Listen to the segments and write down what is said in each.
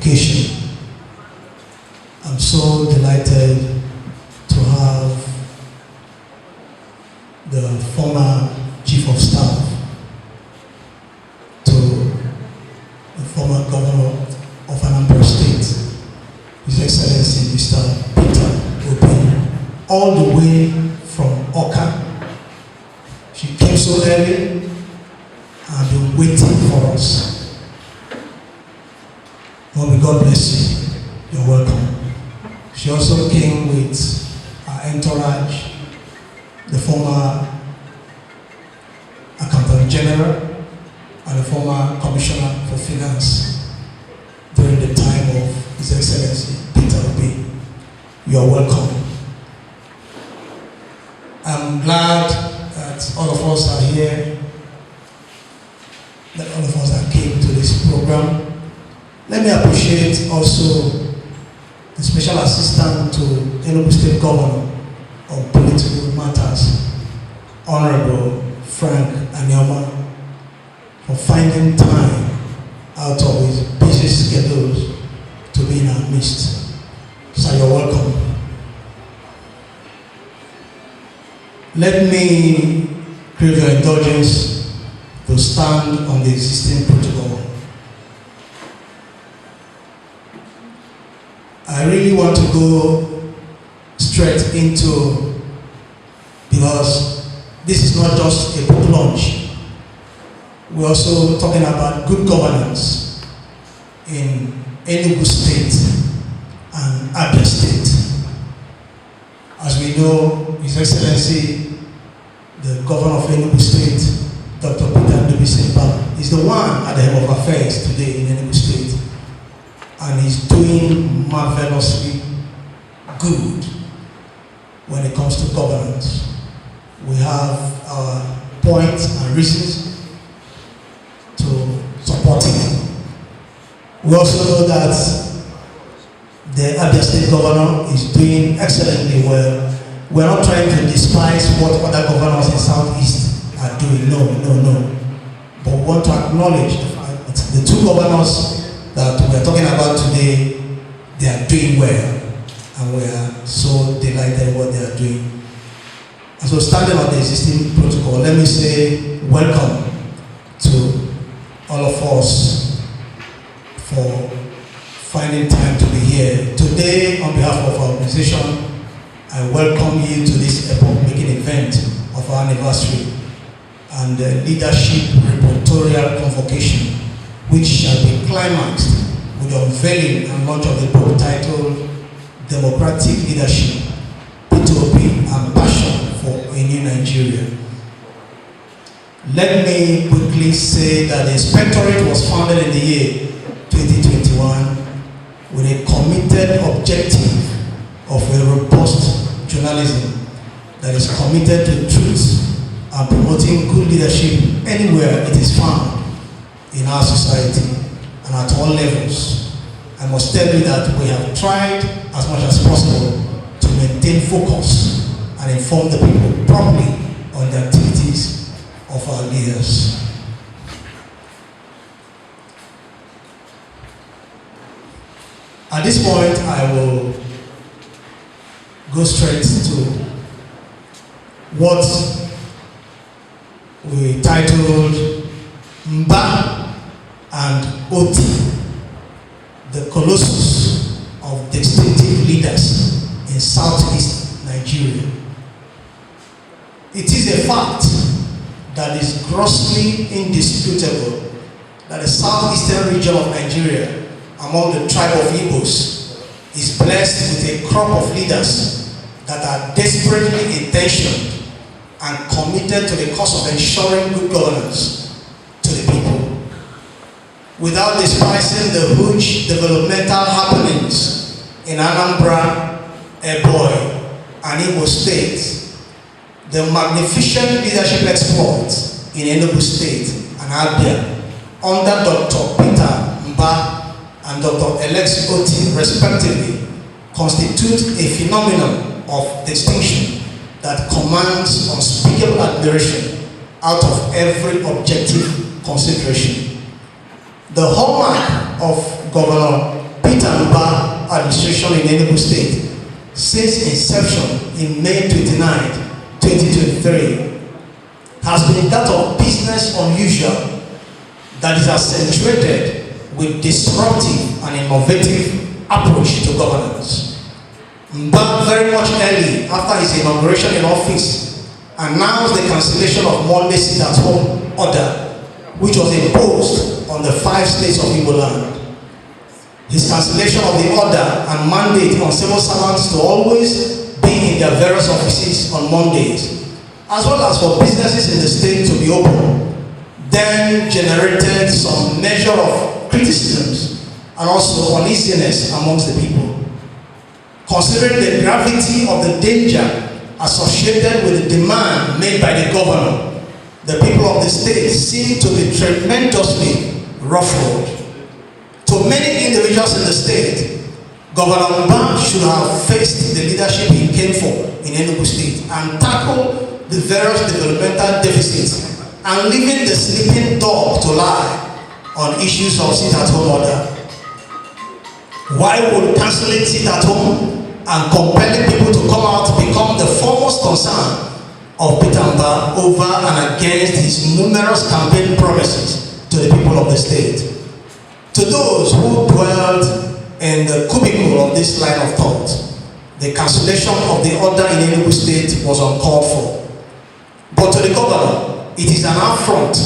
Convocation. I'm so delighted to have the former Chief of Staff to the former Governor of Anambra State, His Excellency Mr. Peter Obi, all the way from Oka. She came so early and been waiting for us. Mommy, God bless you. You're welcome. She also came with her entourage, the former Accountant General and the former Commissioner for Finance during the time of His Excellency Peter Obi. You are welcome. I'm glad that all of us are here, that all of us that came to this program. Let me appreciate also the Special Assistant to Enugu State Governor on Political Matters, Honorable Frank Anyama, for finding time out of his busy schedules to be in our midst. So you're welcome. Let me crave your indulgence to stand on the existing protocol. I really want to go straight into, because this is not just a book launch. We're also talking about good governance in Enugu State and Abia State. As we know, His Excellency, the Governor of Enugu State, Dr. Mbah, is the one at the head of affairs today in Enugu State. And he's doing marvelously good when it comes to governance. We have our points and reasons to support him. We also know that the Abia State Governor is doing excellently well. We're not trying to despise what other governors in Southeast are doing, no. But we want to acknowledge the fact that the two governors that we are talking about today, they are doing well, and we are so delighted in what they are doing. And so, standing on the existing protocol, let me say welcome to all of us for finding time to be here. Today, on behalf of our organization, I welcome you to this epoch-making event of our anniversary and the Leadership Reportorial Convocation, which shall be climaxed with the unveiling and launch of the book titled Democratic Leadership, P2P and Passion for a New Nigeria. Let me quickly say that the Inspectorate was founded in the year 2021 with a committed objective of a robust journalism that is committed to truth and promoting good leadership anywhere it is found in our society and at all levels. I must tell you that we have tried as much as possible to maintain focus and inform the people properly on the activities of our leaders. At this point, I will go straight to what we titled Mbah and Otti, the colossus of distinctive leaders in Southeast Nigeria. It is a fact that is grossly indisputable that the southeastern region of Nigeria, among the tribe of Igbos, is blessed with a crop of leaders that are desperately intentioned and committed to the cause of ensuring good governance to the people. Without despising the huge developmental happenings in Anambra, Ebonyi, and Imo State, the magnificent leadership exploits in Enugu State and Abia under Dr. Peter Mbah and Dr. Otti, respectively, constitute a phenomenon of distinction that commands unspeakable admiration out of every objective consideration. The hallmark of Governor Peter Mbah administration in Enugu State since inception in May 29, 2023 has been that of business unusual that is accentuated with disruptive and innovative approach to governance. Mbah very much early after his inauguration in office announced the cancellation of Monday sit-at-home order, which was imposed on the 5 states of Igbo land. His cancellation of the order and mandate on civil servants to always be in their various offices on Mondays, as well as for businesses in the state to be open, then generated some measure of criticisms and also uneasiness amongst the people. Considering the gravity of the danger associated with the demand made by the governor, the people of the state seem to be tremendously ruffled. To many individuals in the state, Governor Mbah should have faced the leadership he came for in Enugu State and tackled the various developmental deficits and leaving the sleeping dog to lie on issues of sit-at-home order. Why would cancelling sit-at-home and compelling people to come out become the foremost concern of Peter Mbah over and against his numerous campaign promises to the people of the state? To those who dwelled in the cubicle of this line of thought, the cancellation of the order in Enugu State was uncalled for. But to the governor, it is an affront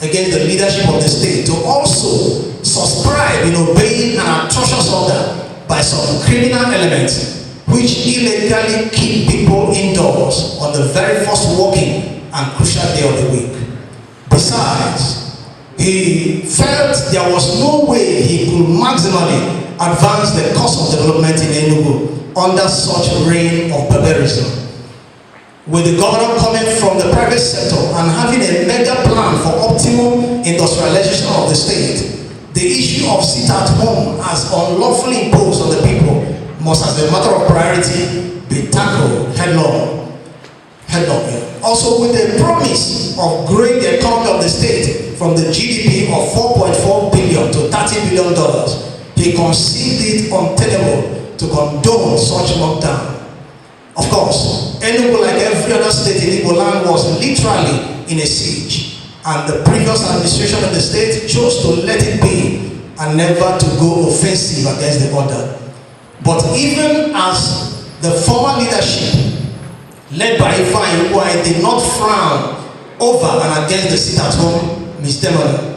against the leadership of the state to also subscribe in obeying an atrocious order by some criminal elements which illegally keep people indoors on the very first working and crucial day of the week. Besides, he felt there was no way he could maximally advance the cause of development in Enugu under such reign of barbarism. With the governor coming from the private sector and having a mega plan for optimum industrialization of the state, the issue of sit-at-home as unlawfully imposed on the people must, as a matter of priority, be tackled headlong. Also, with the promise of growing the economy of the state from the GDP of $4.4 billion to $30 billion, he conceived it untenable to condone such lockdown. Of course, Enugu, like every other state in Igbo land, was literally in a siege, and the previous administration of the state chose to let it be and never to go offensive against the order. But even as the former leadership, led by Ifa did not frown over and against the sit-at-home misdemeanor,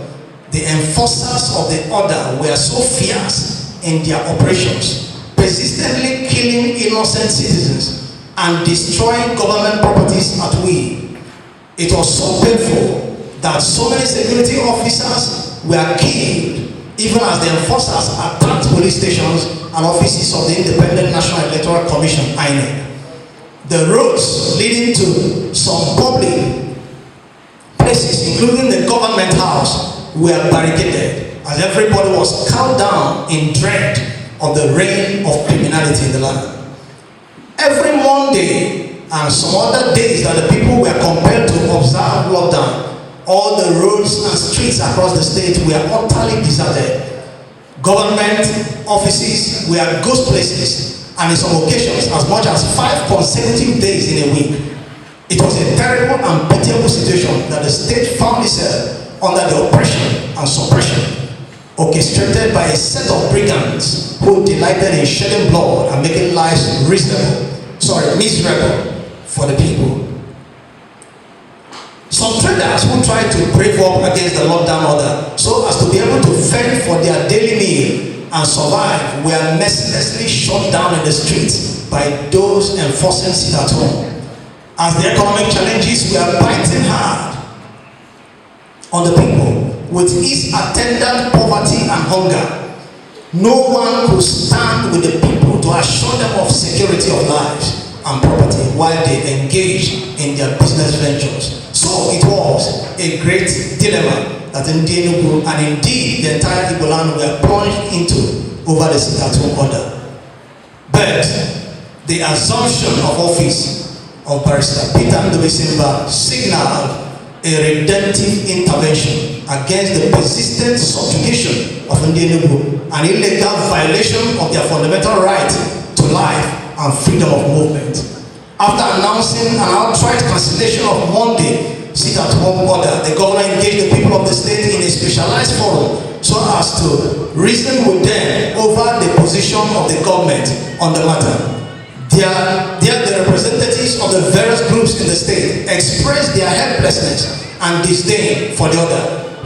the enforcers of the order were so fierce in their operations, persistently killing innocent citizens and destroying government properties at will. It was so painful that so many security officers were killed, even as the enforcers attacked police stations and offices of the Independent National Electoral Commission, INEC. The roads leading to some public places, including the government house, were barricaded as everybody was cowed down in dread of the reign of criminality in the land. Every Monday and some other days that the people were compelled to observe lockdown, all the roads and streets across the state were utterly deserted. Government offices were ghost places, and in some occasions as much as 5 consecutive days in a week. It was a terrible and pitiable situation that the state found itself under the oppression and suppression orchestrated by a set of brigands who delighted in shedding blood and making lives miserable for the people. Some traders who tried to brave up against the lockdown order so as to be able to fend for their daily meal and survive were mercilessly shot down in the streets by those enforcing sit-at-home. As the economic challenges were biting hard on the people with its attendant poverty and hunger, no one could stand with the people to assure them of security of lives and property while they engaged in their business ventures. So it was a great dilemma that Enugu and indeed the entire Igbo land were plunged into over the sit-at-home order. But the assumption of office of Barrister Peter Mbah signaled a redemptive intervention against the persistent subjugation of Enugu, an illegal violation of their fundamental right to life and freedom of movement. After announcing an outright cancellation of Monday sit-at-home order, the governor engaged the people of the state in a specialized forum so as to reason with them over the position of the government on the matter. The representatives of the various groups in the state expressed their helplessness and disdain for the order,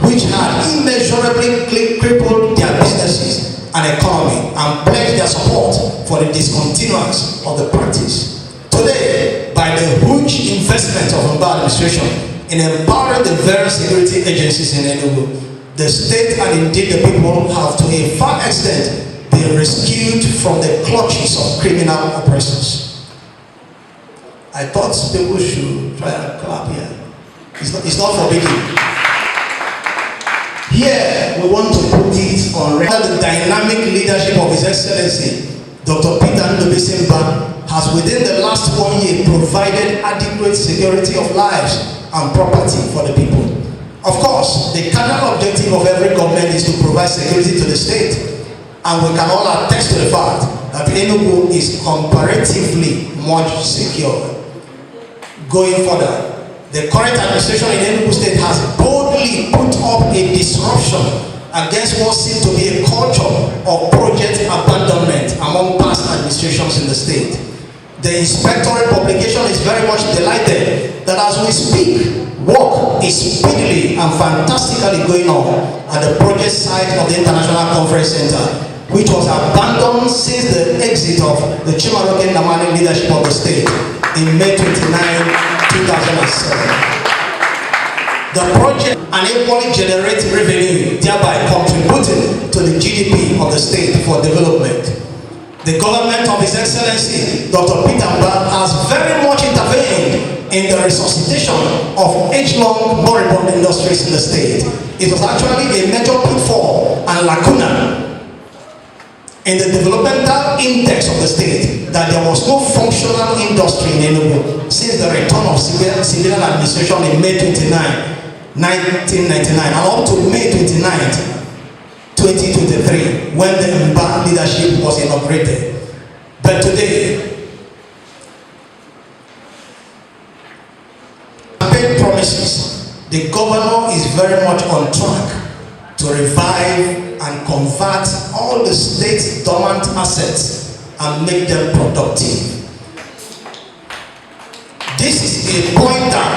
which had immeasurably crippled their businesses and economy, and pledged their support for the discontinuance of the practice. Today, by the huge investment of Mbah administration in empowering the various security agencies in Enugu, the state and indeed the people have to a far extent been rescued from the clutches of criminal oppressors. I thought people should try and clap here. It's not forbidden. Here, we want to put it on record. The dynamic leadership of His Excellency, Dr. Mbah, has within the last 1 year provided adequate security of lives and property for the people. Of course, the cardinal objective of every government is to provide security to the state, and we can all attest to the fact that Enugu is comparatively much secure. Going further, the current administration in Enugu State has boldly put up a disruption against what seems to be a culture of project abandonment among past administrations in the state. The Inspectorate Publication is very much delighted that as we speak, work is speedily and fantastically going on at the project site of the International Conference Center, which was abandoned since the exit of the Chimaroke Namani leadership of the state in May 29, 2007. The project unequally generates revenue, thereby contributing to the GDP of the state for development. The government of His Excellency, Dr. Mbah, has very much intervened in the resuscitation of age-long moribund industries in the state. It was actually a major pitfall and lacuna in the developmental index of the state that there was no functional industry in Enugu since the return of civilian administration in May 29, 1999, and up to May 29, 2023, when the Mbah leadership was inaugurated. But today, campaign promises, the governor is very much on track to revive and convert all the state's dormant assets and make them productive. This is a pointer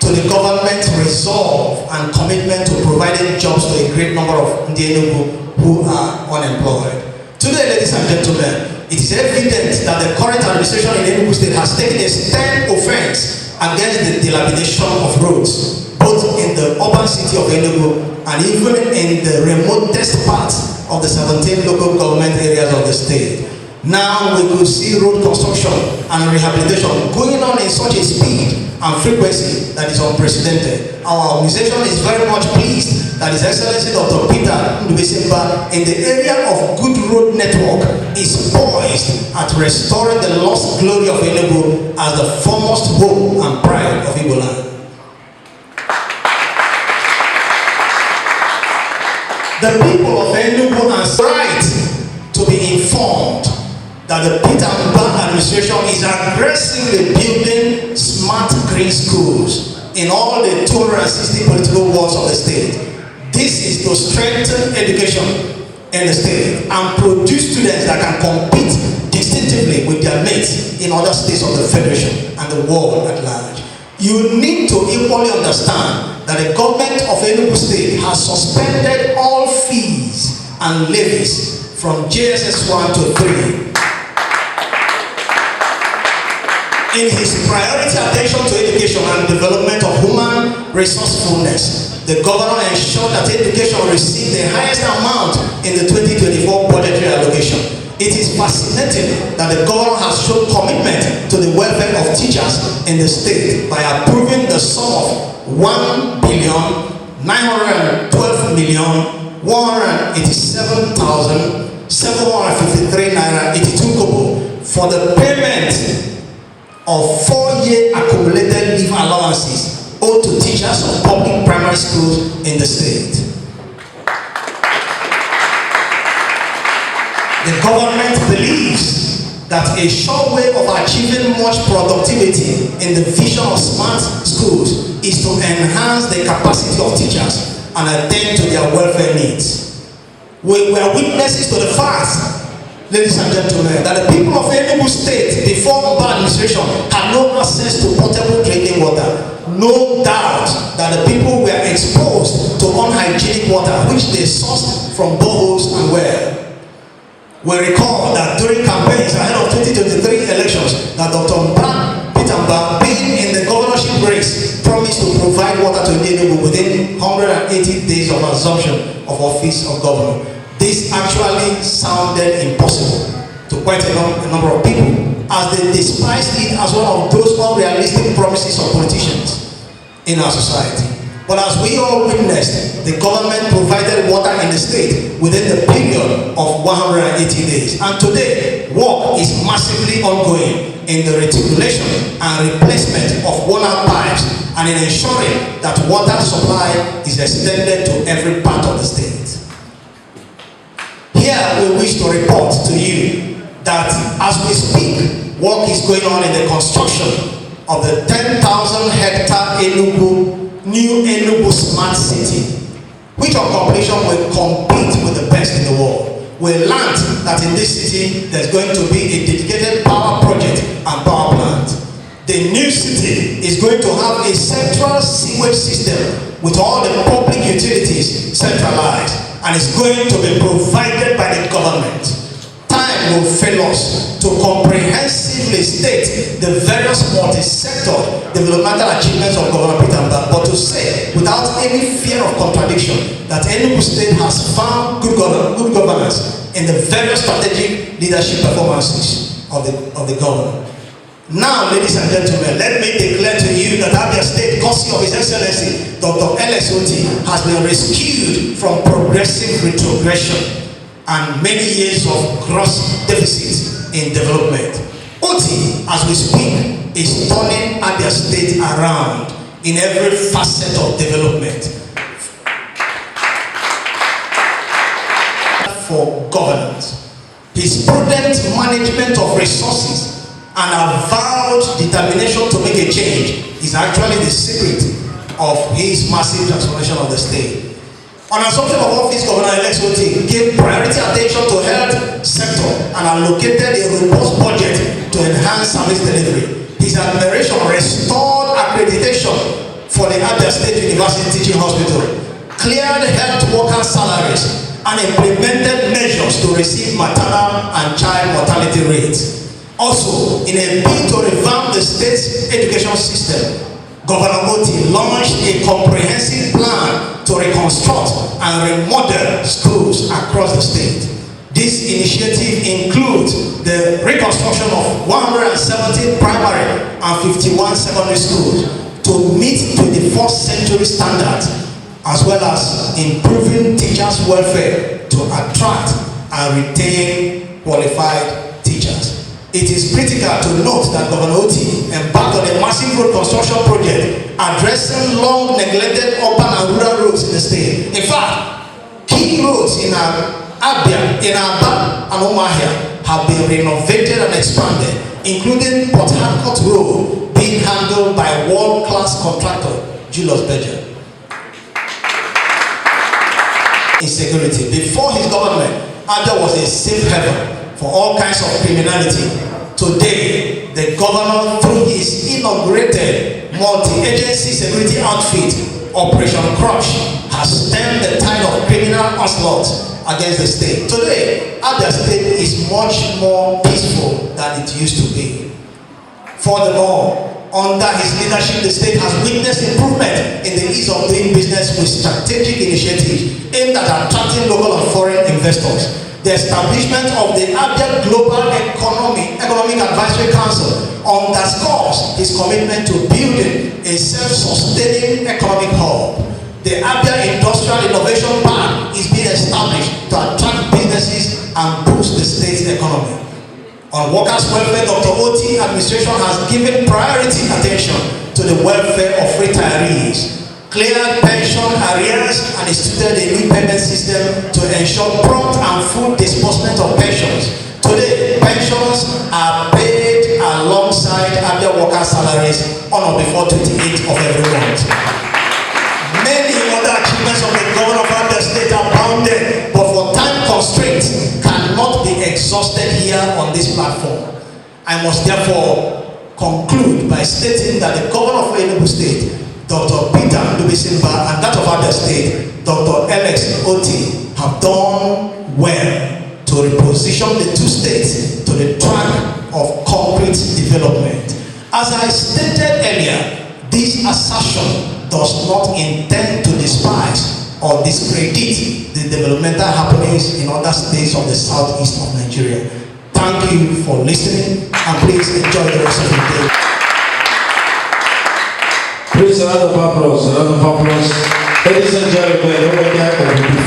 to the government's resolve and commitment to providing jobs to a great number of Enugu who are unemployed. Today, ladies and gentlemen, it is evident that the current administration in Enugu State has taken a stern offense against the dilapidation of roads, both in the urban city of Enugu and even in the remotest parts of the 17 local government areas of the state. Now we could see road construction and rehabilitation going on in such a speed and frequency that is unprecedented. Our organization is very much pleased that His Excellency Dr. Mbah, in the area of good road network, is poised at restoring the lost glory of Enugu as the foremost hope and pride of Igbo land. The people of Enugu are right to be informed that the Mbah administration is aggressively building smart green schools in all the 260 political wards of the state. This is to strengthen education in the state and produce students that can compete distinctively with their mates in other states of the federation and the world at large. You need to equally understand that the government of Enugu State has suspended all fees and levies from JSS 1 to 3. In his priority attention to education and development of human resourcefulness, the governor ensured that education received the highest amount in the 2024 budgetary allocation. It is fascinating that the governor has shown commitment to the welfare of teachers in the state by approving the sum of 1,912,187,753 naira 82 kobo for the payment of 4-year accumulated leave allowances owed to teachers of public primary schools in the state. The government believes that a sure way of achieving much productivity in the vision of smart schools is to enhance the capacity of teachers and attend to their welfare needs. We were witnesses to the fact, ladies and gentlemen, that the people of Enugu State before Mbah administration had no access to potable drinking water. No doubt that the people were exposed to unhygienic water which they sourced from boreholes and wells. We recall that during campaigns ahead of 2023 elections, that Dr. Mbah, being in the governorship race, promised to provide water to Enugu within 180 days of assumption of office of governor. This actually sounded impossible to quite a number of people, as they despised it as one of those unrealistic promises of politicians in our society. But as we all witnessed, the government provided water in the state within the period of 180 days. And today, work is massively ongoing in the reticulation and replacement of worn-out pipes and in ensuring that water supply is extended to every part of the state. Here we wish to report to you that as we speak, work is going on in the construction of the 10,000 hectare new Enugu Smart City, which on completion will compete with the best in the world. We learned that in this city there's going to be a dedicated power project and power plant. The new city is going to have a central sewage system with all the public utilities centralized, and it's going to be provided by the government. Time will fail us to comprehensively state the various multi-sector developmental achievements of Governor Peter Mbah, but to say without any fear of contradiction that Enugu State has found good governance in the various strategic leadership performances of the governor. Now, ladies and gentlemen, let me declare to you that Abia State, courtesy of His Excellency Dr. Otti, has been rescued from progressive retrogression and many years of gross deficits in development. Otti, as we speak, is turning Abia State around in every facet of development. For governance, his prudent management of resources and avowed determination to make a change is actually the secret of his massive transformation of the state. On assumption of office, Governor-elect Otti gave priority attention to health sector and allocated a robust budget to enhance service delivery. His administration restored accreditation for the Abia State University Teaching Hospital, cleared health worker salaries, and implemented measures to receive maternal and child mortality rates. Also, in a bid to revamp the state's education system, Governor Otti launched a comprehensive plan to reconstruct and remodel schools across the state. This initiative includes the reconstruction of 170 primary and 51 secondary schools to meet 21st century standards, as well as improving teachers' welfare to attract and retain qualified teachers. It is critical to note that Governor Otti embarked on a massive road construction project addressing long neglected urban and rural roads in the state. In fact, key roads in Abia, in Mbah and Umahia have been renovated and expanded, including Port Harcourt Road being handled by world-class contractor Julius Berger. Insecurity. Before his government, Abia was a safe haven for all kinds of criminality. Today, the governor, through his inaugurated multi-agency security outfit, Operation Crush, has stemmed the tide of criminal onslaught against the state. Today, Abia State is much more peaceful than it used to be. Furthermore, under his leadership, the state has witnessed improvement in the ease of doing business with strategic initiatives aimed at attracting local and foreign investors. The establishment of the Abia Global Economic Advisory Council underscores his commitment to building a self-sustaining economic hub. The Abia Industrial Innovation Park is being established to attract businesses and boost the state's economy. On workers' welfare, Dr. Otti administration has given priority attention to the welfare of retirees, cleared pension arrears, and instituted a new payment system to ensure prompt and full disbursement of pensions. Today, pensions are paid alongside Abia workers' salaries on or before 28th of every month. Many other achievements of the governor of Abia State are bounded, but for time constraints cannot be exhausted here on this platform. I must therefore conclude by stating that the governor of Enugu State, Dr. Peter Mbah, and that of Abia State, Dr. Otti, have done well to reposition the two states to the track of concrete development. As I stated earlier, this assertion does not intend to despise or discredit the developmental happenings in other states of the southeast of Nigeria. Thank you for listening, and please enjoy the rest of the day. Please, a round of applause, a round of applause. Ladies and gentlemen, over there.